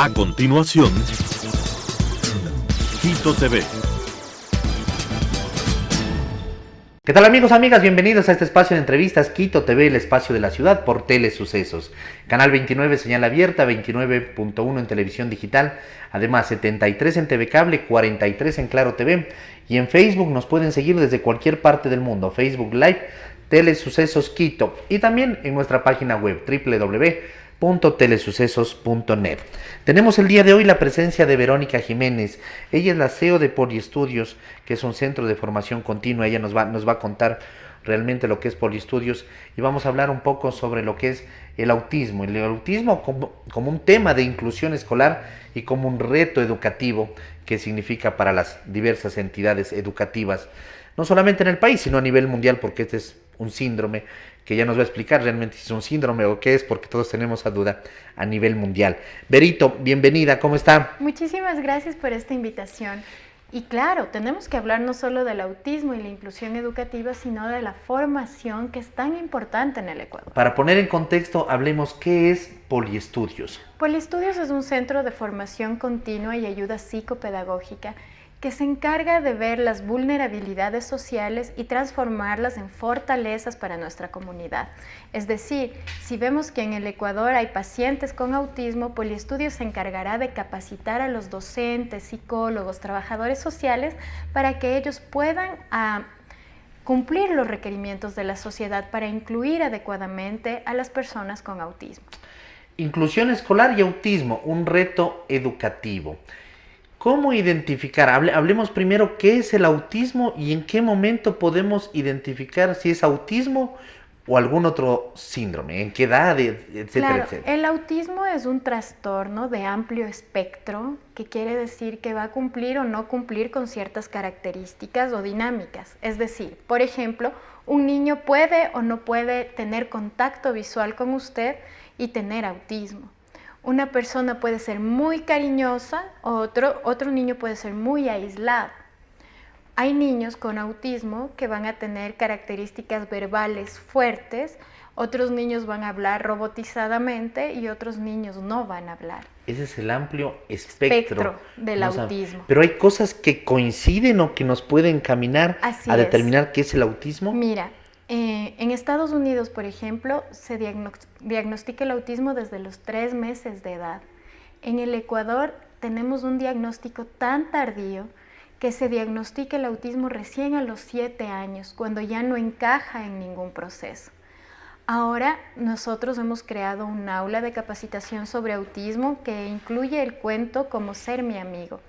A continuación, Quito TV. ¿Qué tal amigos, amigas? Bienvenidos a este espacio de entrevistas Quito TV, el espacio de la ciudad por Telesucesos. Canal 29, señal abierta, 29.1 en televisión digital, además 73 en TV Cable, 43 en Claro TV y en Facebook nos pueden seguir desde cualquier parte del mundo, Facebook Live, Telesucesos Quito y también en nuestra página web www.telesucesos.net. Tenemos el día de hoy la presencia de Verónica Jiménez. Ella es la CEO de Poliestudios, que es un centro de formación continua. Ella nos va a contar realmente lo que es Poliestudios y vamos a hablar un poco sobre lo que es el autismo. El autismo como un tema de inclusión escolar y como un reto educativo que significa para las diversas entidades educativas, no solamente en el país, sino a nivel mundial, porque este es un síndrome que ya nos va a explicar realmente si es un síndrome o qué es, porque todos tenemos esa duda a nivel mundial. Berito, bienvenida, ¿cómo está? Muchísimas gracias por esta invitación. Y claro, tenemos que hablar no solo del autismo y la inclusión educativa, sino de la formación que es tan importante en el Ecuador. Para poner en contexto, hablemos qué es Poliestudios. Poliestudios es un centro de formación continua y ayuda psicopedagógica que se encarga de ver las vulnerabilidades sociales y transformarlas en fortalezas para nuestra comunidad. Es decir, si vemos que en el Ecuador hay pacientes con autismo, Poliestudios se encargará de capacitar a los docentes, psicólogos, trabajadores sociales para que ellos puedan cumplir los requerimientos de la sociedad para incluir adecuadamente a las personas con autismo. Inclusión escolar y autismo, un reto educativo. ¿Cómo identificar? Hablemos primero qué es el autismo y en qué momento podemos identificar si es autismo o algún otro síndrome, en qué edad, etcétera, etcétera. El autismo es un trastorno de amplio espectro que quiere decir que va a cumplir o no cumplir con ciertas características o dinámicas. Es decir, por ejemplo, un niño puede o no puede tener contacto visual con usted y tener autismo. Una persona puede ser muy cariñosa, otro niño puede ser muy aislado. Hay niños con autismo que van a tener características verbales fuertes, otros niños van a hablar robotizadamente y otros niños no van a hablar. Ese es el amplio espectro del autismo. Pero hay cosas que coinciden o que nos pueden encaminar a determinar qué es el autismo. Mira, en Estados Unidos, por ejemplo, se diagnostica el autismo desde los 3 meses de edad. En el Ecuador tenemos un diagnóstico tan tardío que se diagnostica el autismo recién a los 7 años, cuando ya no encaja en ningún proceso. Ahora nosotros hemos creado un aula de capacitación sobre autismo que incluye el cuento Como ser mi amigo.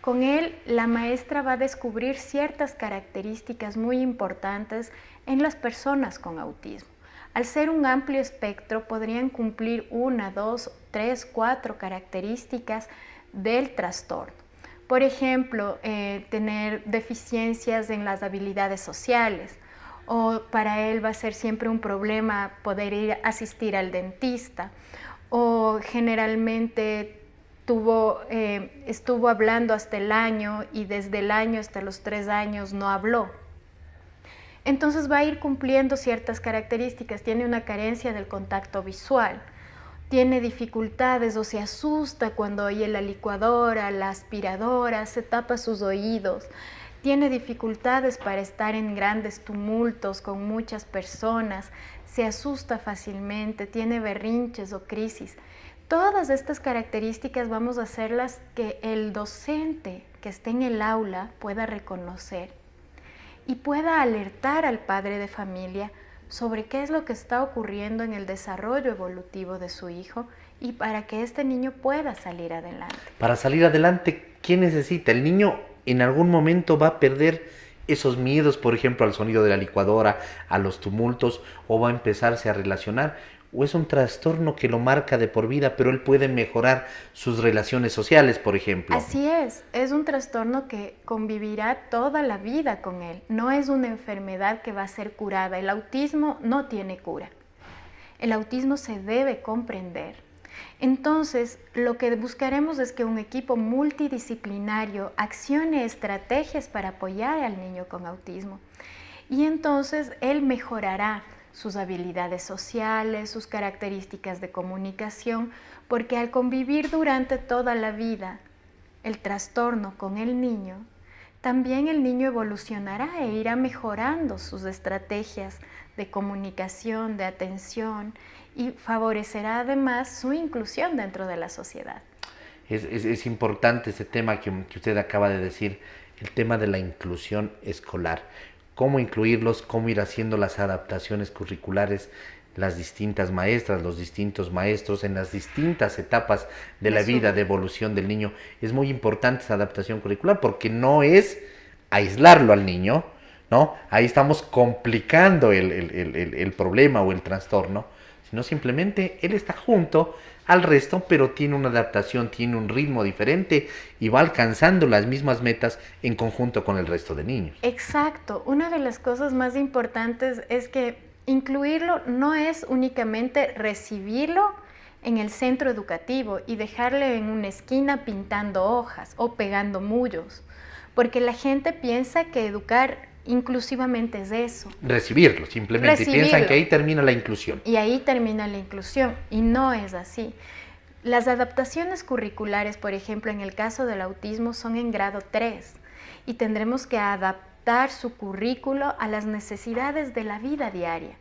Con él, la maestra va a descubrir ciertas características muy importantes en las personas con autismo. Al ser un amplio espectro, podrían cumplir 1, 2, 3, 4 características del trastorno. Por ejemplo, tener deficiencias en las habilidades sociales, o para él va a ser siempre un problema poder asistir al dentista, o generalmente estuvo hablando hasta el año y desde el año hasta los 3 años no habló. Entonces va a ir cumpliendo ciertas características, tiene una carencia del contacto visual, tiene dificultades o se asusta cuando oye la licuadora, la aspiradora, se tapa sus oídos, tiene dificultades para estar en grandes tumultos con muchas personas, se asusta fácilmente, tiene berrinches o crisis. Todas estas características vamos a hacerlas que el docente que esté en el aula pueda reconocer y pueda alertar al padre de familia sobre qué es lo que está ocurriendo en el desarrollo evolutivo de su hijo y para que este niño pueda salir adelante. Para salir adelante, ¿qué necesita? El niño en algún momento va a perder esos miedos, por ejemplo, al sonido de la licuadora, a los tumultos, o va a empezarse a relacionar. O es un trastorno que lo marca de por vida, pero él puede mejorar sus relaciones sociales, por ejemplo. Así es un trastorno que convivirá toda la vida con él. No es una enfermedad que va a ser curada. El autismo no tiene cura. El autismo se debe comprender. Entonces, lo que buscaremos es que un equipo multidisciplinario accione estrategias para apoyar al niño con autismo. Y entonces él mejorará sus habilidades sociales, sus características de comunicación, porque al convivir durante toda la vida el trastorno con el niño, también el niño evolucionará e irá mejorando sus estrategias de comunicación, de atención, y favorecerá además su inclusión dentro de la sociedad. Es importante ese tema que usted acaba de decir, el tema de la inclusión escolar. Cómo incluirlos, cómo ir haciendo las adaptaciones curriculares, las distintas maestras, los distintos maestros en las distintas etapas de la vida de evolución del niño. Es muy importante esa adaptación curricular porque no es aislarlo al niño, ¿no? Ahí estamos complicando el problema o el trastorno, sino simplemente él está junto al resto, pero tiene una adaptación, tiene un ritmo diferente y va alcanzando las mismas metas en conjunto con el resto de niños. Exacto. Una de las cosas más importantes es que incluirlo no es únicamente recibirlo en el centro educativo y dejarle en una esquina pintando hojas o pegando mullos, porque la gente piensa que educar inclusivamente es eso. Recibirlo, simplemente. Y piensan que ahí termina la inclusión. Y ahí termina la inclusión, y no es así. Las adaptaciones curriculares, por ejemplo, en el caso del autismo, son en grado 3 y tendremos que adaptar su currículo a las necesidades de la vida diaria.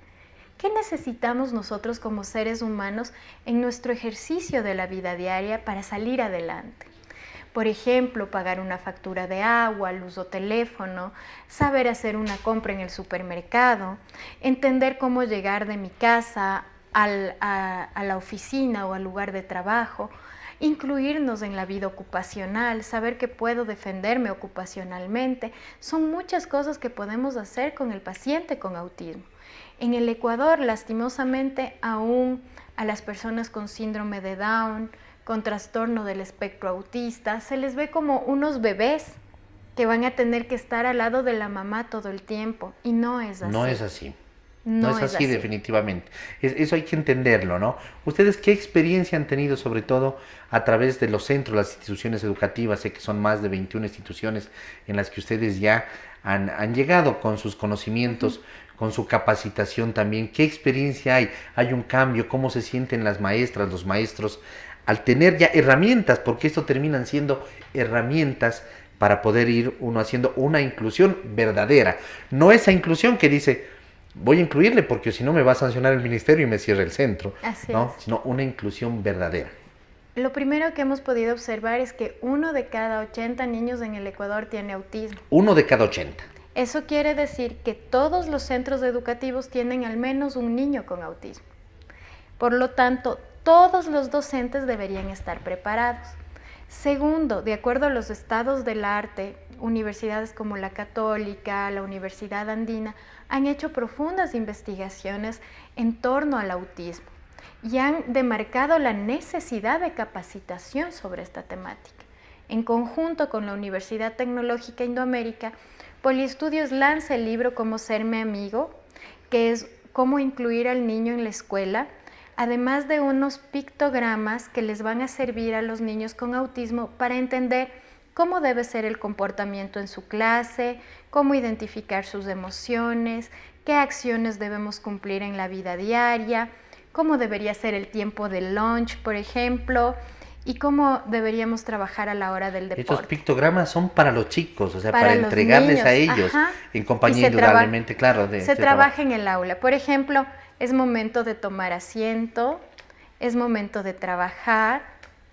¿Qué necesitamos nosotros como seres humanos en nuestro ejercicio de la vida diaria para salir adelante? Por ejemplo, pagar una factura de agua, luz o teléfono, saber hacer una compra en el supermercado, entender cómo llegar de mi casa a la oficina o al lugar de trabajo, incluirnos en la vida ocupacional, saber que puedo defenderme ocupacionalmente. Son muchas cosas que podemos hacer con el paciente con autismo. En el Ecuador, lastimosamente, aún a las personas con síndrome de Down, con trastorno del espectro autista, se les ve como unos bebés que van a tener que estar al lado de la mamá todo el tiempo, y no es así. No es así. No es así, definitivamente. Eso hay que entenderlo, ¿no? ¿Ustedes qué experiencia han tenido, sobre todo a través de los centros, las instituciones educativas? Sé que son más de 21 instituciones en las que ustedes ya han llegado con sus conocimientos, con su capacitación también. ¿Qué experiencia hay? ¿Hay un cambio? ¿Cómo se sienten las maestras, los maestros, al tener ya herramientas? Porque esto terminan siendo herramientas para poder ir uno haciendo una inclusión verdadera. No esa inclusión que dice, voy a incluirle porque si no me va a sancionar el ministerio y me cierra el centro. Así ¿no? es. Sino una inclusión verdadera. Lo primero que hemos podido observar es que 1 de cada 80 niños en el Ecuador tiene autismo. 1 de cada 80. Eso quiere decir que todos los centros educativos tienen al menos un niño con autismo. Por lo tanto, todos los docentes deberían estar preparados. Segundo, de acuerdo a los estados del arte, universidades como la Católica, la Universidad Andina, han hecho profundas investigaciones en torno al autismo y han demarcado la necesidad de capacitación sobre esta temática. En conjunto con la Universidad Tecnológica Indoamérica, Poliestudios lanza el libro Cómo ser mi amigo, que es cómo incluir al niño en la escuela, además de unos pictogramas que les van a servir a los niños con autismo para entender cómo debe ser el comportamiento en su clase, cómo identificar sus emociones, qué acciones debemos cumplir en la vida diaria, cómo debería ser el tiempo del lunch, por ejemplo, y cómo deberíamos trabajar a la hora del deporte. Estos pictogramas son para los chicos, o sea, para entregarles niños, a ellos, ajá, en compañía indudablemente, claro. Se trabaja en el aula. Por ejemplo, es momento de tomar asiento, es momento de trabajar,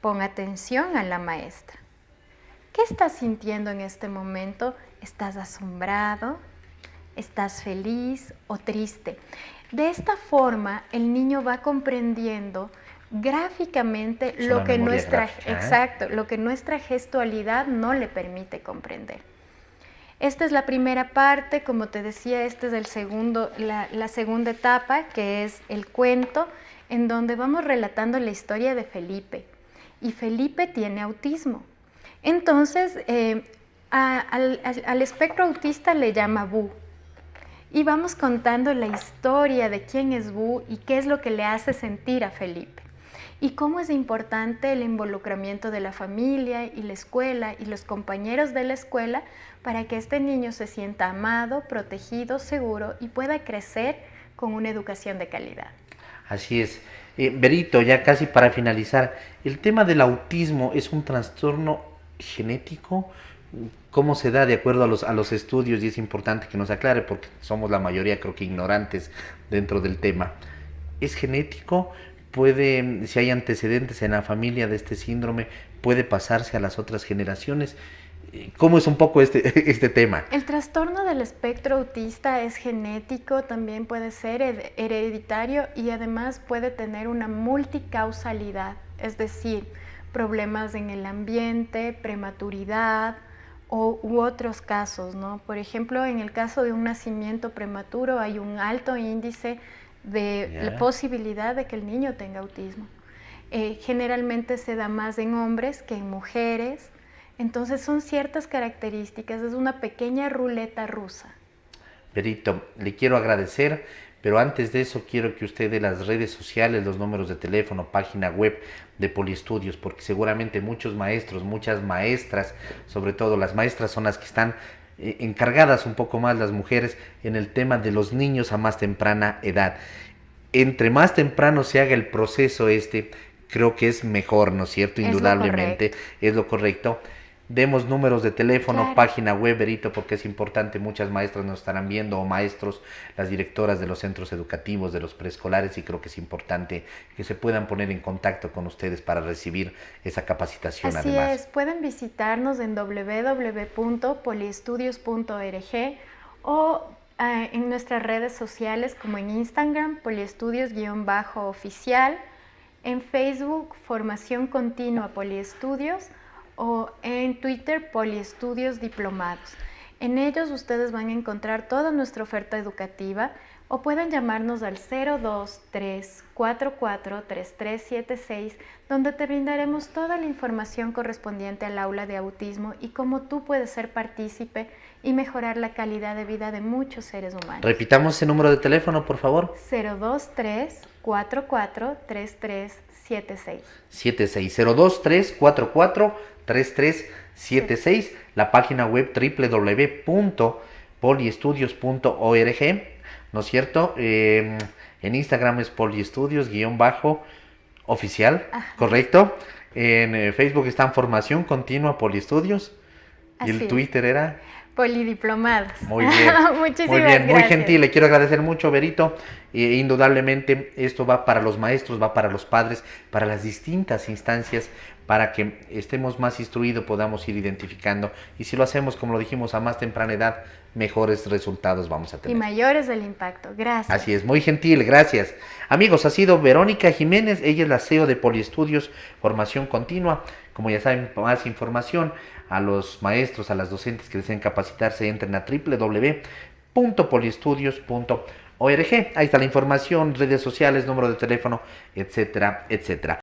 pon atención a la maestra. ¿Qué estás sintiendo en este momento? ¿Estás asombrado? ¿Estás feliz o triste? De esta forma, el niño va comprendiendo gráficamente lo que nuestra gestualidad no le permite comprender. Esta es la primera parte, como te decía, esta es la segunda etapa, que es el cuento, en donde vamos relatando la historia de Felipe. Y Felipe tiene autismo. Entonces, al espectro autista le llama Bu. Y vamos contando la historia de quién es Bu y qué es lo que le hace sentir a Felipe. Y cómo es importante el involucramiento de la familia y la escuela y los compañeros de la escuela para que este niño se sienta amado, protegido, seguro y pueda crecer con una educación de calidad. Así es. Berito, ya casi para finalizar, ¿el tema del autismo es un trastorno genético? ¿Cómo se da de acuerdo a los estudios? Y es importante que nos aclare porque somos la mayoría, creo que ignorantes dentro del tema. ¿Es genético? ¿Puede, si hay antecedentes en la familia de este síndrome, puede pasarse a las otras generaciones? ¿Cómo es un poco este tema? El trastorno del espectro autista es genético, también puede ser hereditario y además puede tener una multicausalidad, es decir, problemas en el ambiente, prematuridad u otros casos, ¿no? Por ejemplo, en el caso de un nacimiento prematuro hay un alto índice de la posibilidad de que el niño tenga autismo. Generalmente se da más en hombres que en mujeres. Entonces son ciertas características, es una pequeña ruleta rusa. Berito, le quiero agradecer, pero antes de eso quiero que usted dé las redes sociales, los números de teléfono, página web de Poliestudios, porque seguramente muchos maestros, muchas maestras, sobre todo las maestras son las que están encargadas un poco más las mujeres en el tema de los niños a más temprana edad. Entre más temprano se haga el proceso creo que es mejor, ¿no es cierto? Indudablemente es lo correcto. Demos números de teléfono, claro, página web, Berito, porque es importante, muchas maestras nos estarán viendo, o maestros, las directoras de los centros educativos, de los preescolares, y creo que es importante que se puedan poner en contacto con ustedes para recibir esa capacitación. Así además. Es, pueden visitarnos en www.poliestudios.org o en nuestras redes sociales como en Instagram, poliestudios_oficial, en Facebook, Formación Continua Poliestudios, o en Twitter, Poliestudios Diplomados. En ellos ustedes van a encontrar toda nuestra oferta educativa o pueden llamarnos al 023443376, donde te brindaremos toda la información correspondiente al aula de autismo y cómo tú puedes ser partícipe y mejorar la calidad de vida de muchos seres humanos. Repitamos ese número de teléfono, por favor. 023443376. 023443376, la página web www.poliestudios.org, ¿no es cierto? En Instagram es poliestudios_oficial, ¿correcto? En Facebook está en Formación Continua Poliestudios. Y el Twitter era Polidiplomados. Muy bien. Muchísimas muy bien, gracias. Muy gentil. Le quiero agradecer mucho, Berito. Indudablemente esto va para los maestros, va para los padres, para las distintas instancias, para que estemos más instruidos, podamos ir identificando. Y si lo hacemos, como lo dijimos, a más temprana edad, mejores resultados vamos a tener. Y mayores el impacto. Gracias. Así es, muy gentil, gracias. Amigos, ha sido Verónica Jiménez, ella es la CEO de Poliestudios, Formación Continua. Como ya saben, más información a los maestros, a las docentes que deseen capacitarse, entren a www.poliestudios.org. Ahí está la información, redes sociales, número de teléfono, etcétera, etcétera.